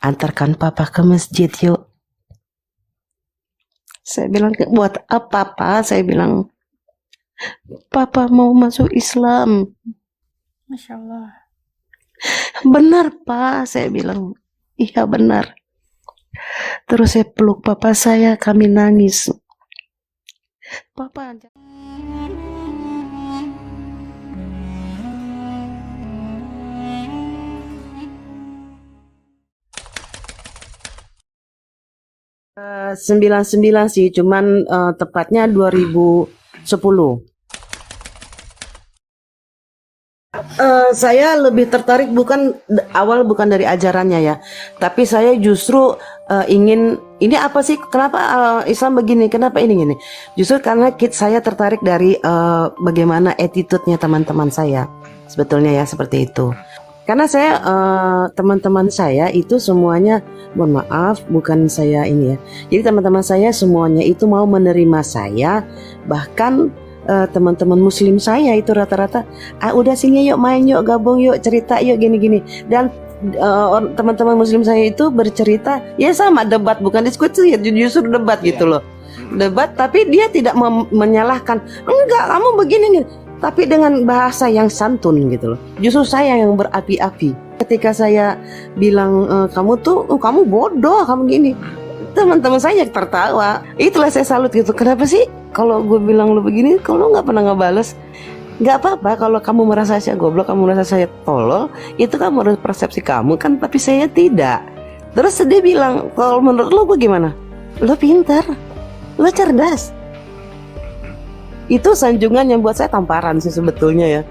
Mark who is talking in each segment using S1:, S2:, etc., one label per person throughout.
S1: antarkan papa ke masjid yuk. Saya bilang, buat apa pak? Saya bilang, papa mau masuk Islam.
S2: Masya Allah.
S1: Benar pak, saya bilang, iya benar. Terus saya peluk papa saya, kami nangis. Papa, uh, 99 sih, cuman tepatnya 2010. Saya lebih tertarik bukan dari ajarannya ya, tapi saya justru ingin ini apa sih? Kenapa Islam begini? Kenapa ini gini? Justru karena saya tertarik dari bagaimana attitude-nya teman-teman saya sebetulnya ya seperti itu. Karena saya teman-teman saya itu semuanya, mohon maaf, bukan saya ini ya. Jadi teman-teman saya semuanya itu mau menerima saya, bahkan teman-teman muslim saya itu rata-rata udah sini yuk main yuk gabung yuk cerita yuk gini-gini. Dan teman-teman muslim saya itu bercerita ya sama debat, bukan diskusi ya, justru debat gitu loh, debat, tapi dia tidak menyalahkan, enggak kamu begini nih, tapi dengan bahasa yang santun gitu loh. Justru saya yang berapi-api ketika saya bilang kamu tuh kamu bodoh, kamu gini, teman-teman saya tertawa. Itulah saya salut gitu. Kenapa sih kalau gue bilang lu begini, kalau nggak pernah ngebales? Nggak apa-apa kalau kamu merasa saya goblok, kamu merasa saya tolol, itu kan menurut persepsi kamu kan, tapi saya tidak. Terus dia bilang, kalau menurut lo bagaimana? Lo pintar, lo cerdas. Itu sanjungan yang buat saya tamparan sih sebetulnya ya.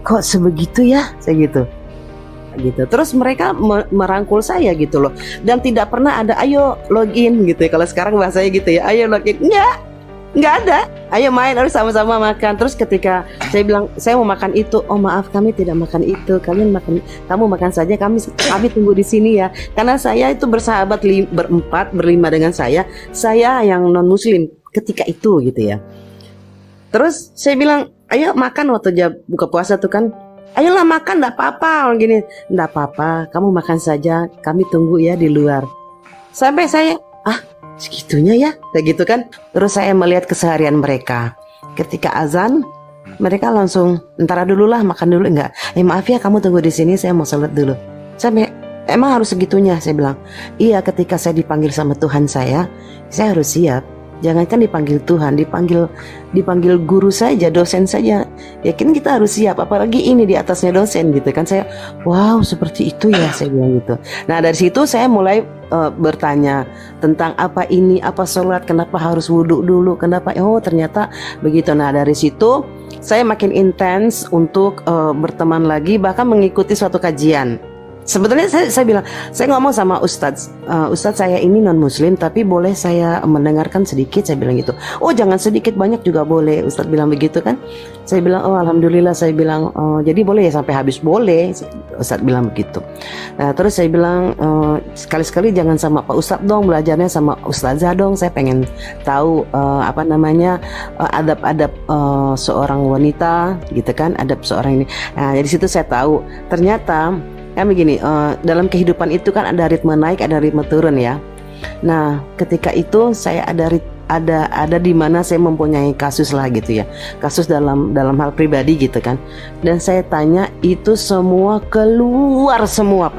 S1: Kok sebegitu ya, saya gitu. Terus mereka merangkul saya gitu loh, dan tidak pernah ada ayo login gitu ya, kalau sekarang bahasanya gitu ya, ayo login, nggak ada, ayo main, harus sama-sama makan. Terus ketika saya bilang saya mau makan itu, oh maaf kami tidak makan itu, kalian makan, kamu makan saja, kami tunggu di sini ya, karena saya itu bersahabat berlima dengan saya yang non muslim ketika itu gitu ya. Terus saya bilang ayo makan, waktu buka puasa tuh kan, ayolah makan, enggak apa-apa gini. Enggak apa-apa, kamu makan saja, kami tunggu ya di luar. Sampai saya, segitunya ya, kayak gitu kan. Terus saya melihat keseharian mereka. Ketika azan, mereka langsung, ntar dulu lah, makan dulu. Enggak, maaf ya kamu tunggu di sini, saya mau sholat dulu. Sampai, emang harus segitunya, saya bilang. Iya, ketika saya dipanggil sama Tuhan saya harus siap. Jangankan dipanggil Tuhan, dipanggil guru saja, dosen saja, yakin kita harus siap, apalagi ini di atasnya dosen gitu kan. Saya, wow seperti itu ya, saya bilang gitu. Nah dari situ saya mulai bertanya tentang apa ini, apa sholat, kenapa harus wudhu dulu, kenapa, oh ternyata begitu. Nah dari situ saya makin intens untuk berteman lagi, bahkan mengikuti suatu kajian. Sebetulnya saya bilang, saya ngomong sama Ustadz, Ustadz saya ini non muslim tapi boleh saya mendengarkan sedikit, saya bilang gitu. Oh jangan sedikit, banyak juga boleh, Ustadz bilang begitu kan. Saya bilang oh alhamdulillah, saya bilang jadi boleh ya sampai habis, boleh, Ustadz bilang begitu. Nah terus saya bilang sekali-sekali jangan sama Pak Ustadz dong, belajarnya sama Ustazah dong, saya pengen tahu adab-adab seorang wanita gitu kan, adab seorang ini. Nah dari situ saya tahu ternyata kan begini, dalam kehidupan itu kan ada ritme naik, ada ritme turun ya. Nah ketika itu saya ada di mana saya mempunyai kasus lah gitu ya, kasus dalam hal pribadi gitu kan. Dan saya tanya itu semua keluar semua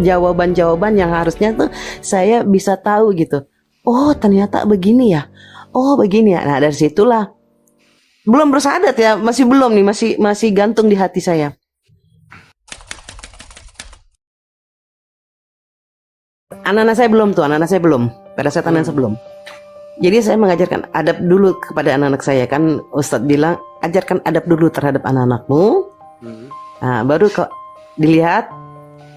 S1: jawaban-jawaban yang harusnya tuh saya bisa tahu gitu. Oh ternyata begini ya, oh begini ya. Nah dari situlah belum bersahadat ya, masih belum nih, masih gantung di hati saya. Anak-anak saya belum, pada saat anak-anak saya belum. Jadi saya mengajarkan adab dulu kepada anak-anak saya kan, Ustadz bilang ajarkan adab dulu terhadap anak-anakmu. Nah, baru kok dilihat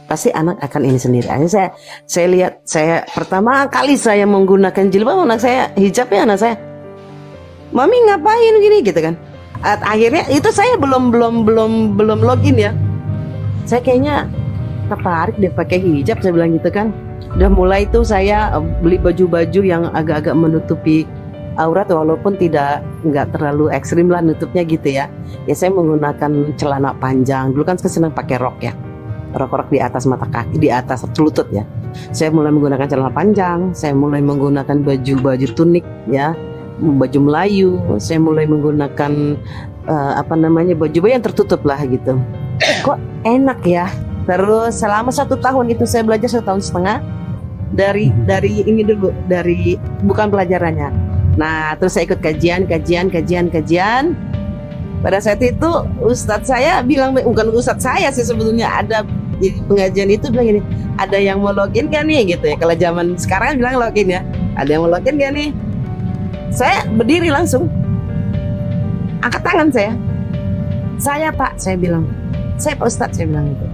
S1: pasti anak akan ini sendiri. Akhirnya saya lihat, saya pertama kali saya menggunakan jilbab, anak saya hijab ya, anak saya, mami ngapain gini gitu kan. Akhirnya itu saya belum login ya. Saya kayaknya tertarik deh pakai hijab, saya bilang gitu kan. Udah mulai tuh saya beli baju-baju yang agak-agak menutupi aurat, walaupun nggak terlalu ekstrim lah nutupnya gitu ya. Ya saya menggunakan celana panjang. Dulu kan saya senang pakai rok ya, rok di atas mata kaki, di atas lutut ya. Saya mulai menggunakan celana panjang, saya mulai menggunakan baju tunik ya, baju Melayu, saya mulai menggunakan baju-baju yang tertutup lah gitu. Kok enak ya. Terus selama 1 tahun itu saya belajar 1,5 tahun dari ini dulu, dari bukan pelajarannya. Nah terus saya ikut kajian. Pada saat itu ustadz saya bilang, bukan ustadz saya sih sebetulnya, ada di pengajian itu bilang gini, ada yang mau login gak nih gitu ya. Kalau zaman sekarang bilang login ya, ada yang mau login gak nih. Saya berdiri langsung, angkat tangan saya Pak, saya bilang, saya Pak Ustadz, saya bilang gitu.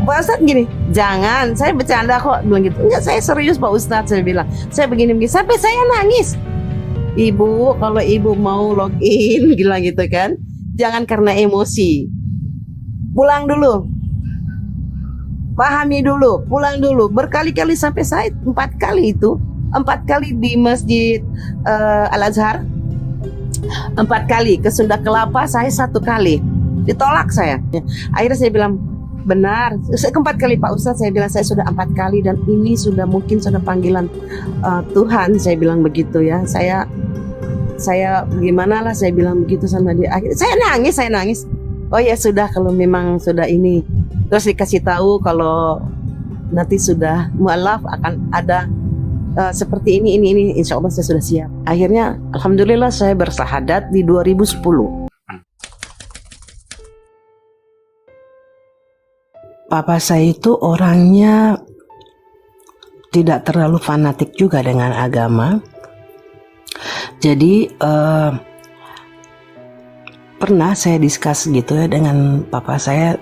S1: Pak Ustadz gini, jangan, saya bercanda kok, bilang gitu. Enggak, saya serius Pak Ustadz, saya bilang, saya begini sampai saya nangis. Ibu, kalau ibu mau login gila gitu kan, jangan karena emosi, pulang dulu, pahami dulu, pulang dulu. Berkali-kali, sampai saya 4 kali di Masjid Al-Azhar, 4 kali. Ke Sunda Kelapa saya 1 kali, ditolak saya. Akhirnya saya bilang, benar, saya keempat kali Pak Ustadz, saya bilang saya sudah 4 kali dan ini sudah mungkin sudah panggilan Tuhan, saya bilang begitu ya. Saya gimana lah, saya bilang begitu sama dia. Akhirnya saya nangis. Oh ya sudah, kalau memang sudah ini. Terus dikasih tahu kalau nanti sudah mualaf akan ada seperti ini, insya Allah saya sudah siap. Akhirnya alhamdulillah saya bersahadat di 2010. Papa saya itu orangnya tidak terlalu fanatik juga dengan agama. Jadi pernah saya diskus gitu ya dengan papa saya,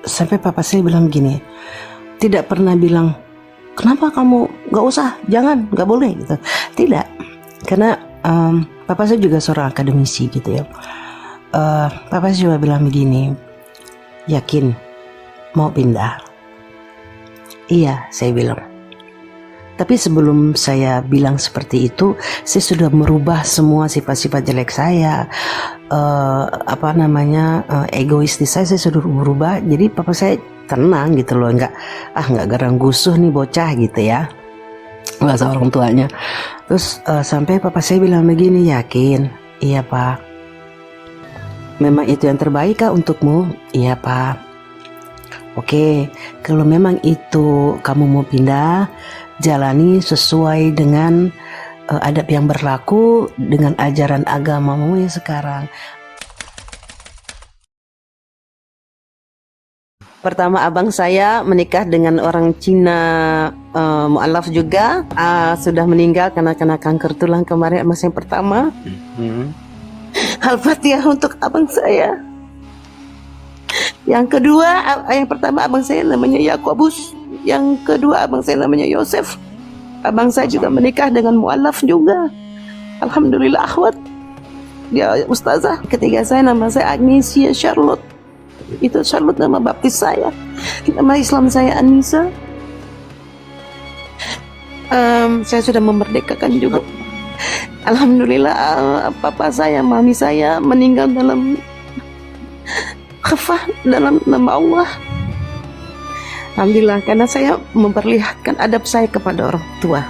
S1: sampai papa saya bilang begini, tidak pernah bilang kenapa kamu gak usah, jangan, gak boleh gitu. Tidak, karena papa saya juga seorang akademisi gitu ya. Papa saya juga bilang begini, yakin mau pindah? Iya, saya bilang. Tapi sebelum saya bilang seperti itu, saya sudah merubah semua sifat-sifat jelek saya, egoistis saya sudah berubah. Jadi papa saya tenang gitu loh, nggak garang gusuh nih bocah gitu ya, bahasa orang tuanya. Terus sampai papa saya bilang begini, yakin? Iya Pak. Memang itu yang terbaik kah untukmu? Iya Pak. Oke, kalau memang itu kamu mau pindah, jalani sesuai dengan adab yang berlaku dengan ajaran agamamu yang sekarang. Pertama, abang saya menikah dengan orang Cina, mualaf juga, sudah meninggal karena kena kanker tulang kemarin, mas yang pertama. Al-Fatihah untuk abang saya. Yang kedua, yang pertama abang saya namanya Yakobus, yang kedua abang saya namanya Yosef. Abang saya juga menikah dengan mualaf juga, alhamdulillah akhwat, dia ustazah. Ketiga saya, nama saya Agnesia Charlotte, itu Charlotte nama baptis saya. Nama Islam saya Anissa. Saya sudah memerdekakan juga, alhamdulillah. Papa saya, mami saya meninggal dalam khafah, dalam nama Allah. Alhamdulillah, karena saya memperlihatkan adab saya kepada orang tua.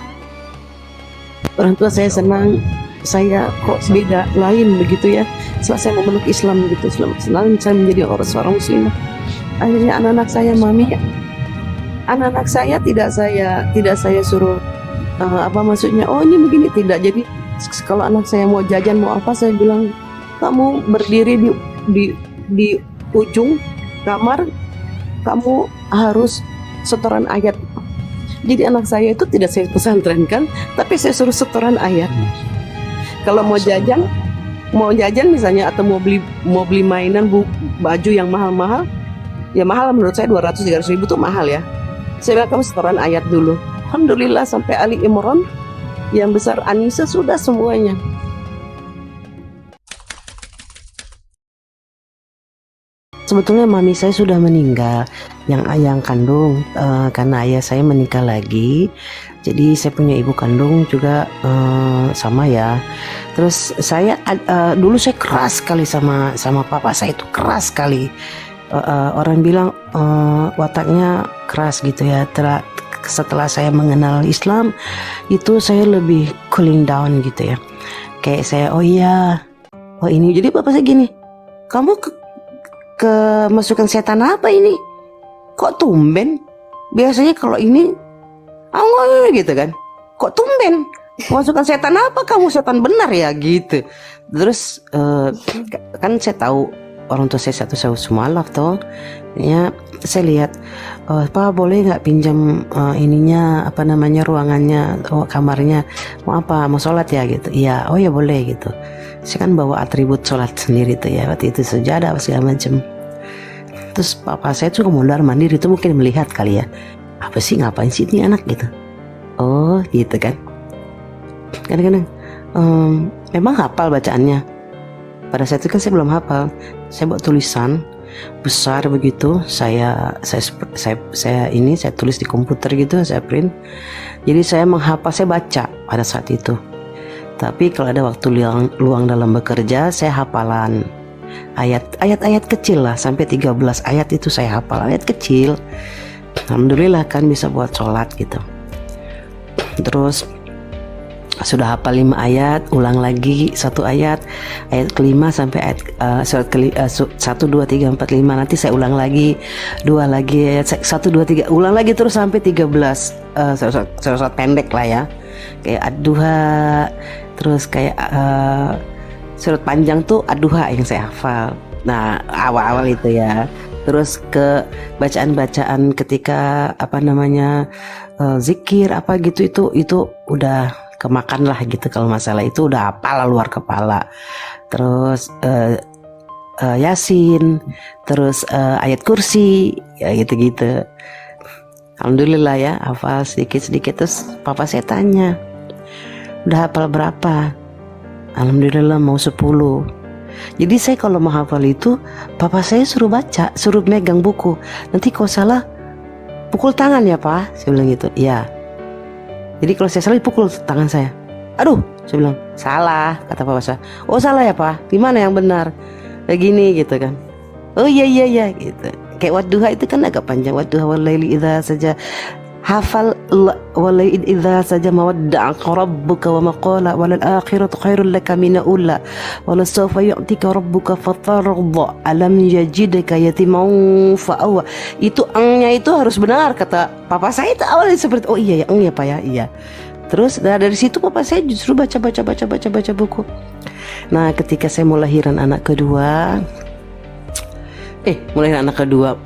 S1: Orang tua saya senang, saya kok beda, lain begitu ya. Setelah saya memeluk Islam gitu, selalu saya menjadi seorang muslimah. Akhirnya anak-anak saya, mami, anak-anak saya tidak saya suruh maksudnya, oh ini begini, tidak. Jadi kalau anak saya mau jajan mau apa, saya bilang kamu berdiri di ujung kamar, kamu harus setoran ayat. Jadi anak saya itu tidak saya pesantrenkan, tapi saya suruh setoran ayat. Kalau mau jajan misalnya, atau mau beli mainan, baju yang mahal-mahal, ya mahal menurut saya 200-300 ribu tuh mahal ya. Saya bilang kamu setoran ayat dulu. Alhamdulillah sampai Ali Imran, yang besar Anissa, sudah semuanya. Sebetulnya mami saya sudah meninggal, yang ayah kandung, karena ayah saya menikah lagi. Jadi saya punya ibu kandung juga sama ya. Terus saya dulu saya keras sekali sama papa saya, itu keras sekali. Orang bilang wataknya keras gitu ya. setelah saya mengenal Islam itu saya lebih cooling down gitu ya. Kayak saya oh ini jadi bapak saya gini, kamu kemasukan setan apa ini? Kok tumben? Biasanya kalau ini Allah gitu kan. Kok tumben? Kemasukan setan apa kamu? Setan benar ya gitu. Terus kan saya tahu orang tua saya satu sumalaf toh. Ya saya lihat Pak boleh nggak pinjam ininya apa namanya ruangannya, kamarnya, mau apa, mau sholat ya gitu. Iya, oh ya boleh gitu. Saya kan bawa atribut sholat sendiri tuh ya, waktu itu sejadah segala macam. Terus papa saya tuh mondar mandir itu mungkin melihat kali ya, apa sih ngapain sih ini anak gitu. Oh gitu kan. Kadang-kadang memang hafal bacaannya. Pada saat itu kan saya belum hafal. Saya buat tulisan besar begitu. Saya tulis di komputer gitu, saya print. Jadi saya menghafal, saya baca pada saat itu. Tapi kalau ada waktu luang dalam bekerja, saya hafalan ayat-ayat kecil lah, sampai 13 ayat itu saya hafal, ayat kecil. Alhamdulillah kan bisa buat sholat gitu. Terus sudah hafal 5 ayat, ulang lagi 1 ayat kelima sampai ayat 1, 2, 3, 4, 5. Nanti saya ulang lagi 2 lagi ayat 1, 2, 3, ulang lagi terus sampai 13 surat pendek lah ya, kayak ad-duha. Terus kayak surat panjang tuh ad-duha yang saya hafal. Nah awal-awal itu ya. Terus ke bacaan-bacaan ketika apa namanya zikir apa gitu, itu udah kemakan lah gitu. Kalau masalah itu udah hafal luar kepala. Terus Yasin, terus ayat kursi ya gitu-gitu. Alhamdulillah ya hafal sedikit-sedikit. Terus papa saya tanya, udah hafal berapa? Alhamdulillah mau 10. Jadi saya kalau mau hafal itu papa saya suruh baca, suruh megang buku. Nanti kalau salah pukul tangan ya pak, saya bilang gitu. Iya. Jadi kalau saya salah dipukul tangan saya. Aduh, saya bilang salah, kata papa saya. Oh salah ya pak, gimana yang benar? Kayak gini gitu kan. Oh iya gitu. Kayak wadduha itu kan agak panjang. Wadduha walaili idza saja. Hafal walaili idza saja mawadda'aka rabbuka wa maqala walal akhiratu khairul laka min ula wala sawfa yu'tika rabbuka fatarda alam yajidka yatiman fa'awa. Itu angnya itu harus benar, kata papa saya itu awalnya seperti oh iya ya ang ya pak ya, iya. Terus dari situ papa saya justru baca buku. Nah ketika saya mau lahiran anak kedua,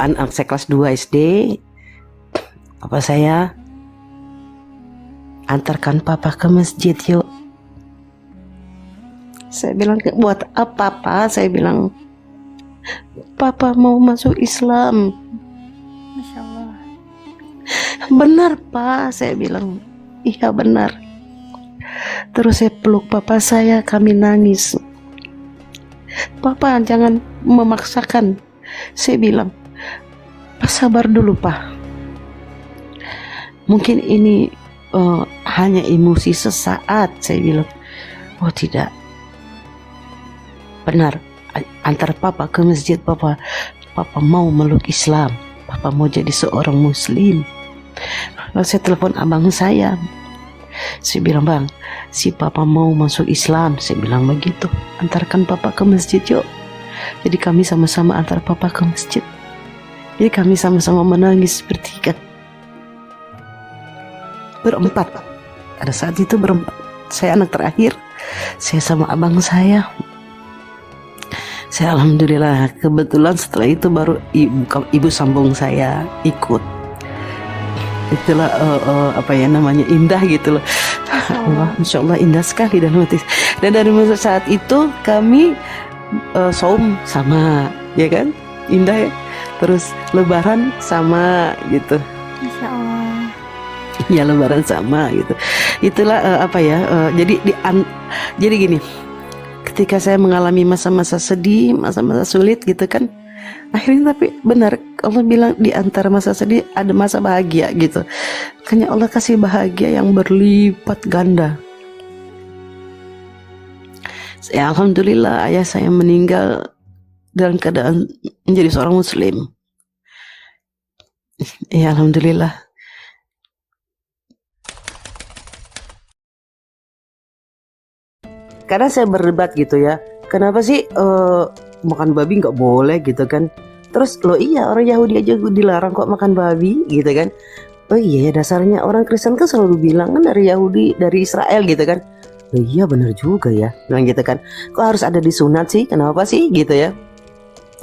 S1: anak saya kelas 2 SD, papa saya antarkan papa ke masjid yuk. Saya bilang buat apa pak? Saya bilang papa mau masuk Islam.
S2: Masya Allah.
S1: Benar pak, saya bilang iya benar. Terus saya peluk papa saya, kami nangis. Papa jangan memaksakan. Saya bilang sabar dulu pak, mungkin ini hanya emosi sesaat. Saya bilang oh tidak, benar, antar papa ke masjid. Papa mau meluk Islam, papa mau jadi seorang muslim. Lalu saya telepon abang saya bilang bang, si papa mau masuk Islam. Saya bilang begitu, antarkan papa ke masjid yuk. Jadi kami sama-sama antar papa ke masjid. Jadi kami sama-sama menangis bertiga, berempat. Pada saat itu berempat, saya anak terakhir, saya sama abang saya. Saya alhamdulillah, kebetulan setelah itu baru ibu sambung saya ikut. Itulah apa ya namanya, indah gitu loh. Allah, Masya Allah indah sekali dalam hati. Dan dari saat itu kami saum sama, ya kan, indah ya. Terus lebaran sama gitu.
S2: Masya Allah.
S1: Ya lebaran sama gitu. Itulah apa ya. Jadi gini, ketika saya mengalami masa-masa sedih, masa-masa sulit gitu kan, akhirnya tapi benar Allah bilang di antara masa sedih ada masa bahagia gitu. Makanya Allah kasih bahagia yang berlipat ganda. Ya alhamdulillah ayah saya meninggal dalam keadaan menjadi seorang muslim. Ya alhamdulillah. Kadang saya berdebat gitu ya, kenapa sih makan babi nggak boleh gitu kan? Terus loh iya orang Yahudi aja dilarang kok makan babi gitu kan? Oh iya ya dasarnya orang Kristen kan selalu bilang kan dari Yahudi dari Israel gitu kan? Oh iya benar juga ya, bilang gitu kan? Kok harus ada disunat sih? Kenapa sih gitu ya?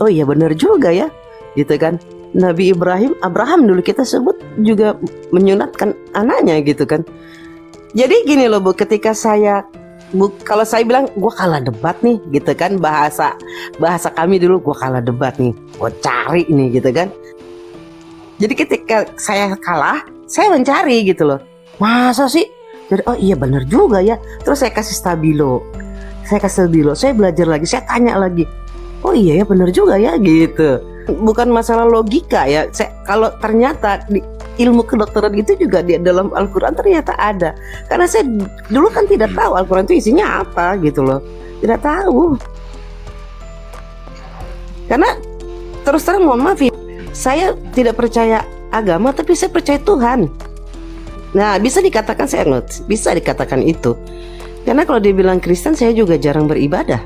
S1: Oh iya benar juga ya, gitu kan? Nabi Abraham dulu kita sebut juga menyunatkan anaknya gitu kan? Jadi gini loh Bu, ketika kalau saya bilang gue kalah debat nih gitu kan, bahasa kami dulu gue kalah debat nih, gue cari nih gitu kan. Jadi ketika saya kalah, saya mencari gitu loh, masa sih? Jadi oh iya benar juga ya. Terus saya kasih stabilo, saya belajar lagi, saya tanya lagi, oh iya ya benar juga ya gitu. Bukan masalah logika ya, kalau ternyata ilmu kedokteran itu juga di dalam Al-Quran ternyata ada. Karena saya dulu kan tidak tahu Al-Quran itu isinya apa gitu loh, tidak tahu. Karena terus terang mohon maaf ya, saya tidak percaya agama tapi saya percaya Tuhan. Nah bisa dikatakan bisa dikatakan itu. Karena kalau dibilang Kristen saya juga jarang beribadah.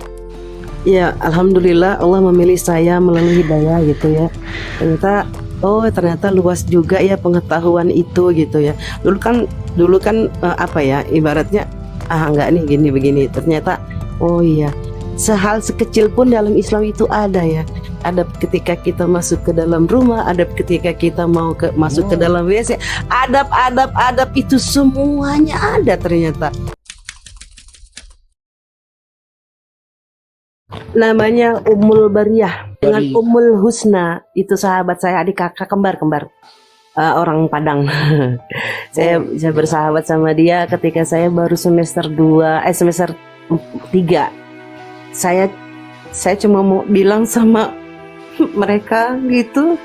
S1: Ya Alhamdulillah Allah memilih saya melalui hidayah gitu ya. Ternyata luas juga ya pengetahuan itu gitu ya. Dulu kan apa ya ibaratnya enggak nih gini begini. Ternyata oh iya sehal sekecil pun dalam Islam itu ada ya. Ada ketika kita masuk ke dalam rumah, ada ketika kita mau masuk ke dalam WC, adab itu semuanya ada ternyata. Namanya Ummul Bariyah dengan Ummul Husna, itu sahabat saya, adik kakak kembar orang Padang. Saya bersahabat sama dia ketika saya baru semester 3. Saya cuma mau bilang sama mereka gitu,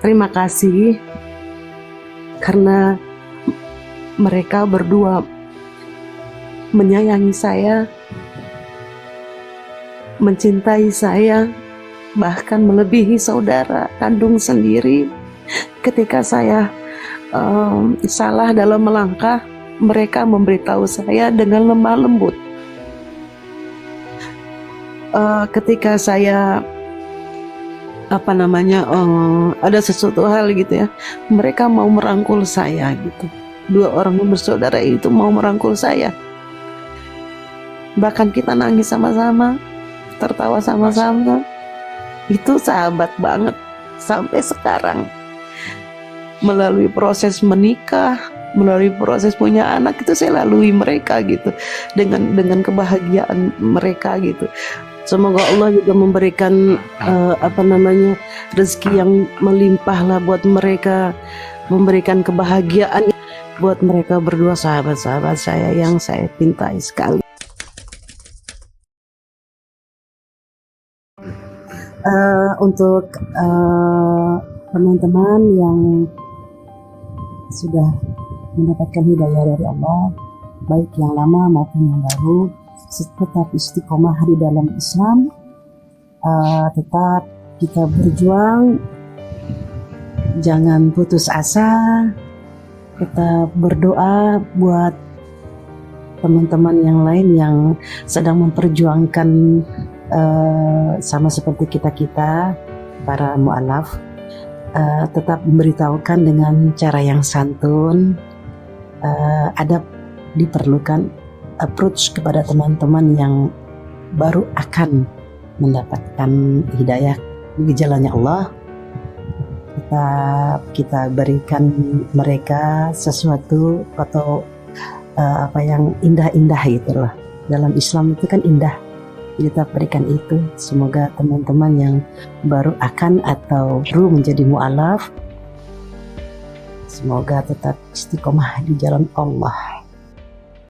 S1: terima kasih karena mereka berdua menyayangi saya, mencintai saya, bahkan melebihi saudara kandung sendiri. Ketika saya salah dalam melangkah, mereka memberitahu saya dengan lemah lembut. Ketika saya ada sesuatu hal gitu ya, mereka mau merangkul saya gitu. Dua orang bersaudara itu mau merangkul saya. Bahkan kita nangis sama-sama, tertawa sama-sama. Itu sahabat banget sampai sekarang. Melalui proses menikah, melalui proses punya anak, itu saya lalui mereka gitu, dengan kebahagiaan mereka gitu. Semoga Allah juga memberikan rezeki yang melimpah lah buat mereka, memberikan kebahagiaan buat mereka berdua, sahabat-sahabat saya yang saya cintai sekali. Untuk teman-teman yang sudah mendapatkan hidayah dari Allah, baik yang lama maupun yang baru, tetap istiqomah di dalam Islam, tetap kita berjuang, jangan putus asa, tetap berdoa buat teman-teman yang lain yang sedang memperjuangkan sama seperti kita para mu'alaf. Tetap memberitahukan dengan cara yang santun, adab diperlukan, approach kepada teman-teman yang baru akan mendapatkan hidayah di jalannya Allah. Kita berikan mereka sesuatu atau yang indah-indah itulah. Dalam Islam itu kan indah, kita berikan itu. Semoga teman-teman yang baru akan atau baru menjadi mu'alaf, semoga tetap istiqomah di jalan Allah.